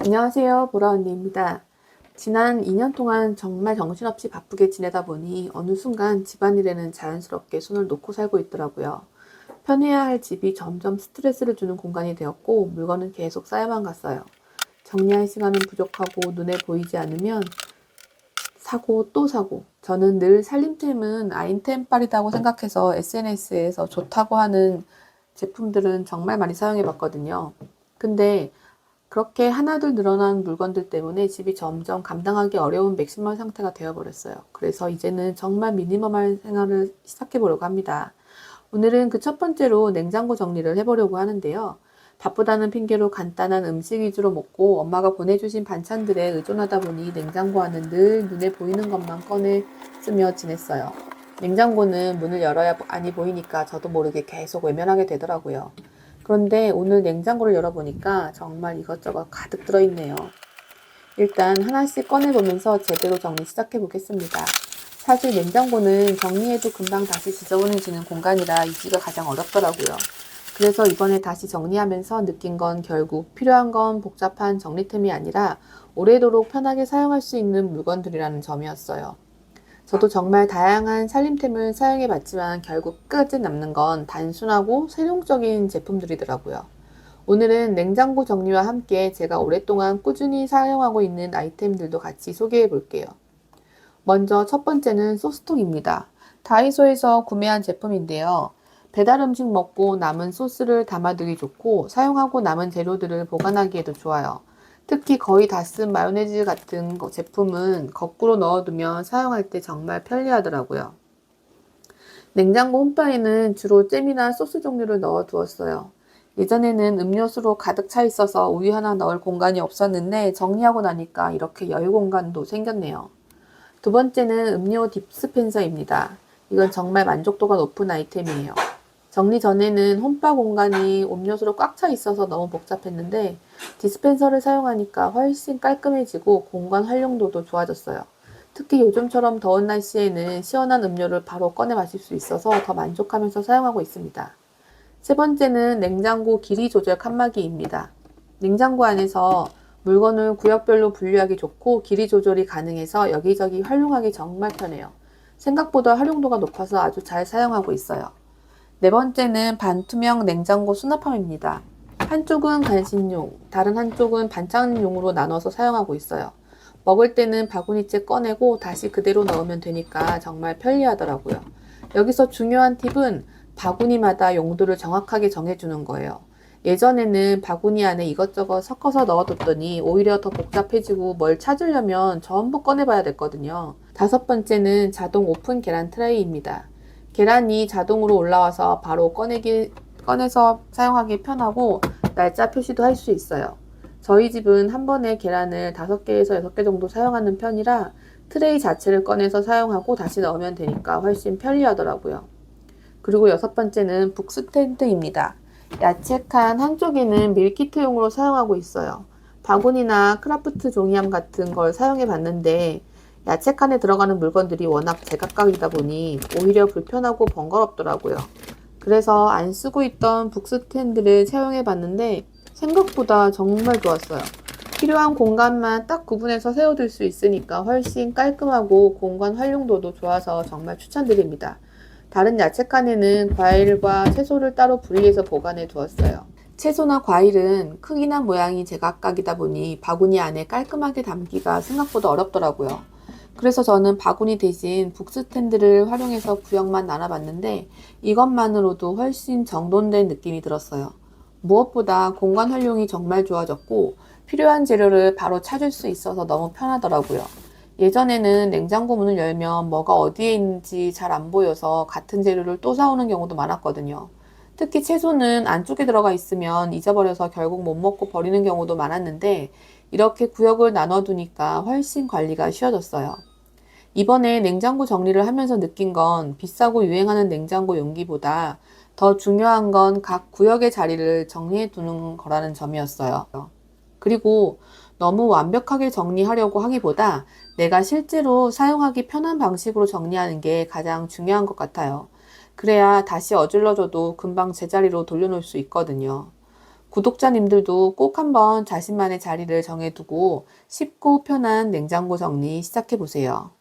안녕하세요, 보라 언니입니다. 지난 2년 동안 정말 정신없이 바쁘게 지내다 보니 어느 순간 집안일에는 자연스럽게 손을 놓고 살고 있더라고요. 편해야 할 집이 점점 스트레스를 주는 공간이 되었고 물건은 계속 쌓여만 갔어요. 정리할 시간은 부족하고 눈에 보이지 않으면 사고 또 사고. 저는 늘 살림템은 아이템빨이라고 생각해서 SNS에서 좋다고 하는 제품들은 정말 많이 사용해 봤거든요. 근데 그렇게 하나둘 늘어난 물건들 때문에 집이 점점 감당하기 어려운 맥시멀 상태가 되어버렸어요. 그래서 이제는 정말 미니멀한 생활을 시작해 보려고 합니다. 오늘은 그 첫 번째로 냉장고 정리를 해보려고 하는데요. 바쁘다는 핑계로 간단한 음식 위주로 먹고 엄마가 보내주신 반찬들에 의존하다 보니 냉장고 안은 늘 눈에 보이는 것만 꺼내 쓰며 지냈어요. 냉장고는 문을 열어야 안이 보이니까 저도 모르게 계속 외면하게 되더라고요. 그런데 오늘 냉장고를 열어보니까 정말 이것저것 가득 들어있네요. 일단 하나씩 꺼내보면서 제대로 정리 시작해 보겠습니다. 사실 냉장고는 정리해도 금방 다시 지저분해지는 공간이라 잊기가 가장 어렵더라고요. 그래서 이번에 다시 정리하면서 느낀 건 결국 필요한 건 복잡한 정리템이 아니라 오래도록 편하게 사용할 수 있는 물건들이라는 점이었어요. 저도 정말 다양한 살림템을 사용해 봤지만 결국 끝까지 남는 건 단순하고 실용적인 제품들이더라고요. 오늘은 냉장고 정리와 함께 제가 오랫동안 꾸준히 사용하고 있는 아이템들도 같이 소개해 볼게요. 먼저 첫 번째는 소스통입니다. 다이소에서 구매한 제품인데요. 배달 음식 먹고 남은 소스를 담아두기 좋고 사용하고 남은 재료들을 보관하기에도 좋아요. 특히 거의 다 쓴 마요네즈 같은 제품은 거꾸로 넣어두면 사용할 때 정말 편리하더라고요. 냉장고 홈바에는 주로 잼이나 소스 종류를 넣어 두었어요. 예전에는 음료수로 가득 차 있어서 우유 하나 넣을 공간이 없었는데 정리하고 나니까 이렇게 여유 공간도 생겼네요. 두 번째는 음료 딥스펜서입니다. 이건 정말 만족도가 높은 아이템이에요. 정리 전에는 홈바 공간이 음료수로 꽉 차 있어서 너무 복잡했는데 디스펜서를 사용하니까 훨씬 깔끔해지고 공간 활용도도 좋아졌어요. 특히 요즘처럼 더운 날씨에는 시원한 음료를 바로 꺼내 마실 수 있어서 더 만족하면서 사용하고 있습니다. 세 번째는 냉장고 길이 조절 칸막이입니다. 냉장고 안에서 물건을 구역별로 분류하기 좋고 길이 조절이 가능해서 여기저기 활용하기 정말 편해요. 생각보다 활용도가 높아서 아주 잘 사용하고 있어요. 네 번째는 반투명 냉장고 수납함입니다. 한쪽은 간식용, 다른 한쪽은 반찬용으로 나눠서 사용하고 있어요. 먹을 때는 바구니째 꺼내고 다시 그대로 넣으면 되니까 정말 편리하더라고요. 여기서 중요한 팁은 바구니마다 용도를 정확하게 정해주는 거예요. 예전에는 바구니 안에 이것저것 섞어서 넣어뒀더니 오히려 더 복잡해지고 뭘 찾으려면 전부 꺼내봐야 됐거든요. 다섯 번째는 자동 오픈 계란 트레이입니다. 계란이 자동으로 올라와서 바로 꺼내서 사용하기 편하고 날짜 표시도 할 수 있어요. 저희 집은 한 번에 계란을 5개에서 6개 정도 사용하는 편이라 트레이 자체를 꺼내서 사용하고 다시 넣으면 되니까 훨씬 편리하더라고요. 그리고 여섯 번째는 북스탠드입니다. 야채칸 한쪽에는 밀키트용으로 사용하고 있어요. 바구니나 크라프트 종이함 같은 걸 사용해 봤는데 야채칸에 들어가는 물건들이 워낙 제각각이다 보니 오히려 불편하고 번거롭더라고요. 그래서 안 쓰고 있던 북스탠드를 사용해 봤는데 생각보다 정말 좋았어요. 필요한 공간만 딱 구분해서 세워둘 수 있으니까 훨씬 깔끔하고 공간 활용도도 좋아서 정말 추천드립니다. 다른 야채칸에는 과일과 채소를 따로 분리해서 보관해 두었어요. 채소나 과일은 크기나 모양이 제각각이다 보니 바구니 안에 깔끔하게 담기가 생각보다 어렵더라고요. 그래서 저는 바구니 대신 북스탠드를 활용해서 구역만 나눠봤는데 이것만으로도 훨씬 정돈된 느낌이 들었어요. 무엇보다 공간 활용이 정말 좋아졌고 필요한 재료를 바로 찾을 수 있어서 너무 편하더라고요. 예전에는 냉장고 문을 열면 뭐가 어디에 있는지 잘 안 보여서 같은 재료를 또 사오는 경우도 많았거든요. 특히 채소는 안쪽에 들어가 있으면 잊어버려서 결국 못 먹고 버리는 경우도 많았는데 이렇게 구역을 나눠두니까 훨씬 관리가 쉬워졌어요. 이번에 냉장고 정리를 하면서 느낀 건 비싸고 유행하는 냉장고 용기보다 더 중요한 건 각 구역의 자리를 정리해 두는 거라는 점이었어요. 그리고 너무 완벽하게 정리하려고 하기보다 내가 실제로 사용하기 편한 방식으로 정리하는 게 가장 중요한 것 같아요. 그래야 다시 어질러져도 금방 제자리로 돌려놓을 수 있거든요. 구독자님들도 꼭 한번 자신만의 자리를 정해두고 쉽고 편한 냉장고 정리 시작해보세요.